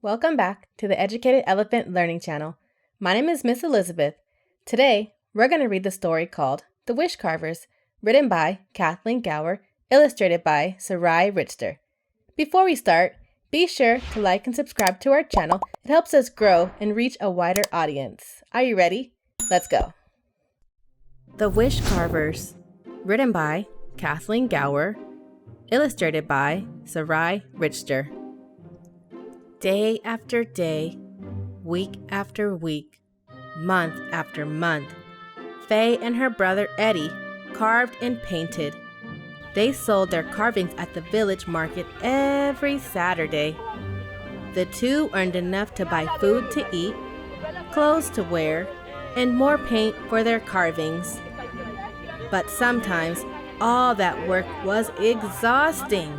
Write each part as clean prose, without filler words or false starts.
Welcome back to the Educated Elephant Learning Channel. My name is Miss Elizabeth. Today, we're going to read the story called The Wishcarvers, written by Kathleen Gauer, illustrated by Sari, Richter. Before we start, be sure to like and subscribe to our channel. It helps us grow and reach a wider audience. Are you ready? Let's go. The Wishcarvers, written by Kathleen Gauer, illustrated by Sari, Richter. Day after day, week after week, month after month, Faye and her brother Eddie carved and painted. They sold their carvings at the village market every Saturday. The two earned enough to buy food to eat, clothes to wear, and more paint for their carvings. But sometimes, all that work was exhausting.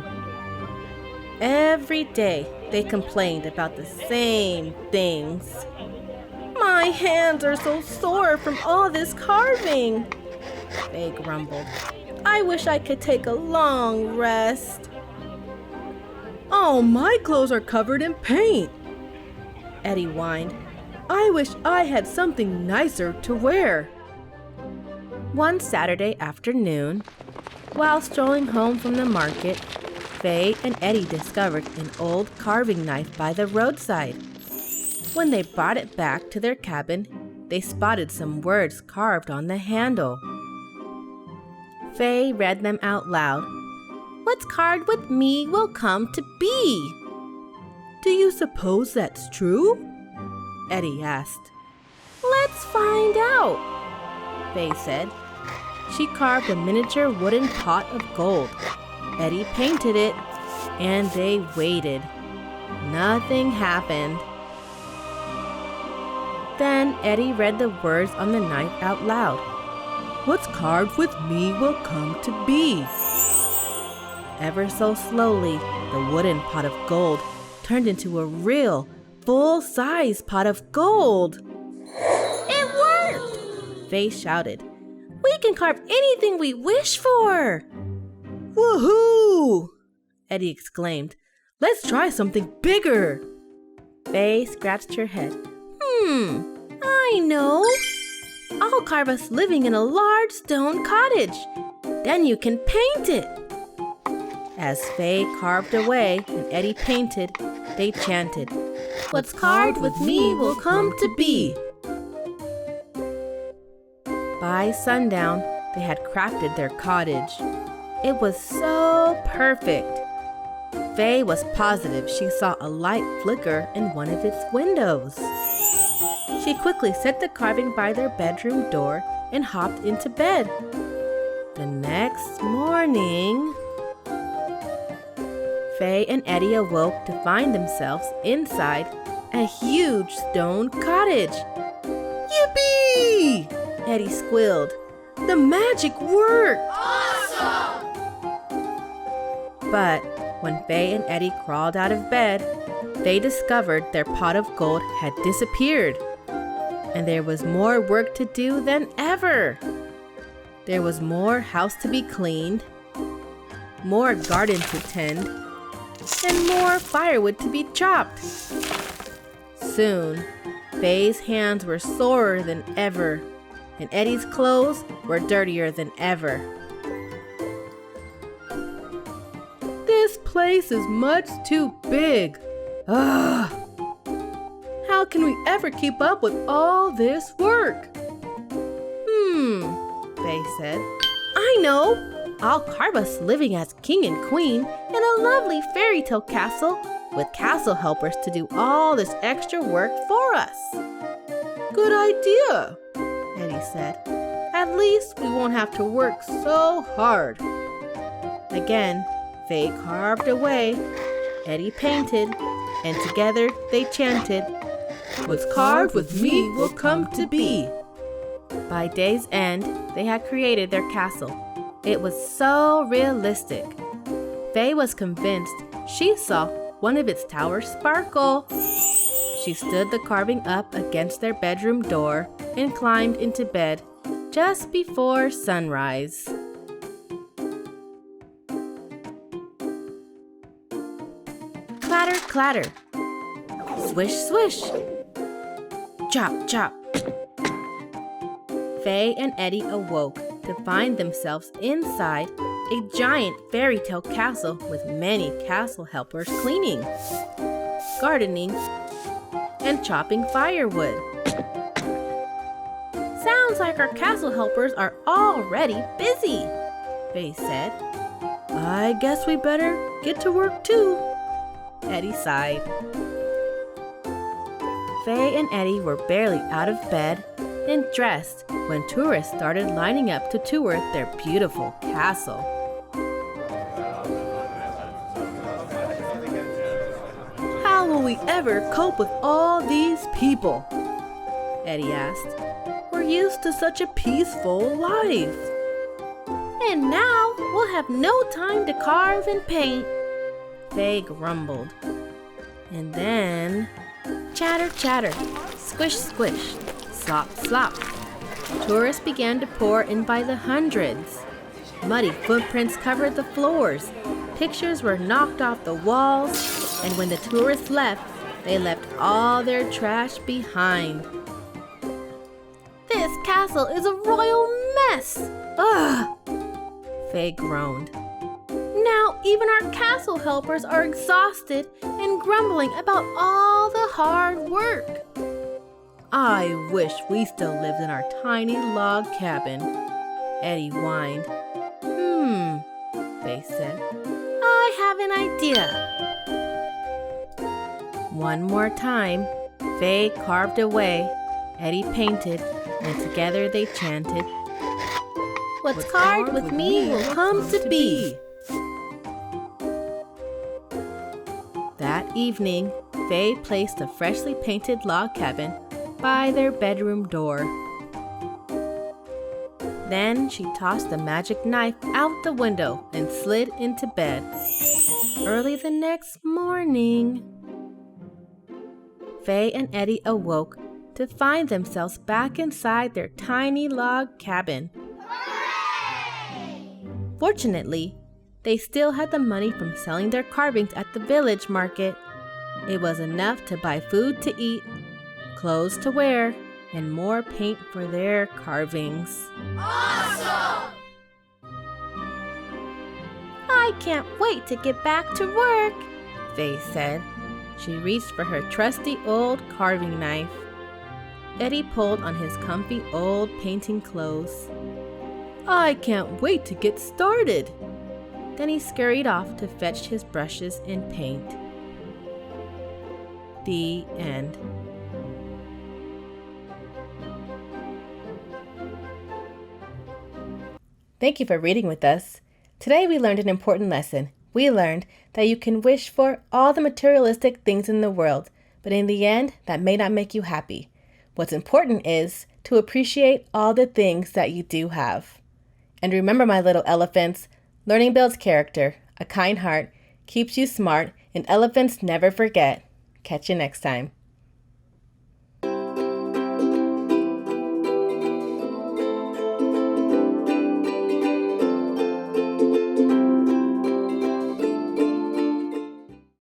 Every day, they complained about the same things. "My hands are so sore from all this carving," they grumbled. "I wish I could take a long rest." "Oh, my clothes are covered in paint," Eddie whined. "I wish I had something nicer to wear." One Saturday afternoon, while strolling home from the market, Faye and Eddie discovered an old carving knife by the roadside. When they brought it back to their cabin, they spotted some words carved on the handle. Faye read them out loud. "What's carved with me will come to be." "Do you suppose that's true?" Eddie asked. "Let's find out," Faye said. She carved a miniature wooden pot of gold. Eddie painted it, and they waited. Nothing happened. Then Eddie read the words on the knife out loud. "What's carved with me will come to be." Ever so slowly, the wooden pot of gold turned into a real, full-size pot of gold. "It worked!" Faye shouted. "We can carve anything we wish for!" "Woohoo!" Eddie exclaimed. "Let's try something bigger." Faye scratched her head. I know. I'll carve us living in a large stone cottage. Then you can paint it." As Faye carved away and Eddie painted, they chanted, "What's carved with me will come to be." By sundown, they had crafted their cottage. It was so perfect. Faye was positive she saw a light flicker in one of its windows. She quickly set the carving by their bedroom door and hopped into bed. The next morning, Faye and Eddie awoke to find themselves inside a huge stone cottage. "Yippee!" Eddie squealed. "The magic worked!" "Awesome!" But when Faye and Eddie crawled out of bed, they discovered their pot of gold had disappeared. And there was more work to do than ever. There was more house to be cleaned, more garden to tend, and more firewood to be chopped. Soon, Faye's hands were sorer than ever, and Eddie's clothes were dirtier than ever. "This place is much too big. Ugh! How can we ever keep up with all this work?" Faye said. "I know! I'll carve us living as king and queen in a lovely fairy tale castle with castle helpers to do all this extra work for us." "Good idea," Eddie said. "At least we won't have to work so hard." Again, Faye carved away, Eddie painted, and together they chanted, "What's carved with me will come to be." By day's end, they had created their castle. It was so realistic. Faye was convinced she saw one of its towers sparkle. She stood the carving up against their bedroom door and climbed into bed just before sunrise. Clatter, clatter. Swish, swish. Chop, chop. Faye and Eddie awoke to find themselves inside a giant fairy tale castle with many castle helpers cleaning, gardening, and chopping firewood. Sounds like our castle helpers are already busy, Faye said. I guess we better get to work too, Eddie sighed. Faye and Eddie were barely out of bed and dressed when tourists started lining up to tour their beautiful castle. How will we ever cope with all these people? Eddie asked. We're used to such a peaceful life. And now we'll have no time to carve and paint, Faye grumbled. And then, chatter, chatter, squish, squish, slop, slop. Tourists began to pour in by the hundreds. Muddy footprints covered the floors. Pictures were knocked off the walls, and when the tourists left, they left all their trash behind. This castle is a royal mess! Ugh! Faye groaned. Now even our castle helpers are exhausted and grumbling about all the hard work. I wish we still lived in our tiny log cabin, Eddie whined. Faye said. I have an idea. One more time, Faye carved away, Eddie painted, and together they chanted, What's carved with me will come to be. That evening, Faye placed a freshly painted log cabin by their bedroom door. Then she tossed the magic knife out the window and slid into bed. Early the next morning, Faye and Eddie awoke to find themselves back inside their tiny log cabin. Fortunately, they still had the money from selling their carvings at the village market. It was enough to buy food to eat, clothes to wear, and more paint for their carvings. Awesome! I can't wait to get back to work, Faye said. She reached for her trusty old carving knife. Eddie pulled on his comfy old painting clothes. I can't wait to get started. Then he scurried off to fetch his brushes and paint. The end. Thank you for reading with us. Today we learned an important lesson. We learned that you can wish for all the materialistic things in the world, but in the end, that may not make you happy. What's important is to appreciate all the things that you do have. And remember, my little elephants, learning builds character, a kind heart keeps you smart, and elephants never forget. Catch you next time.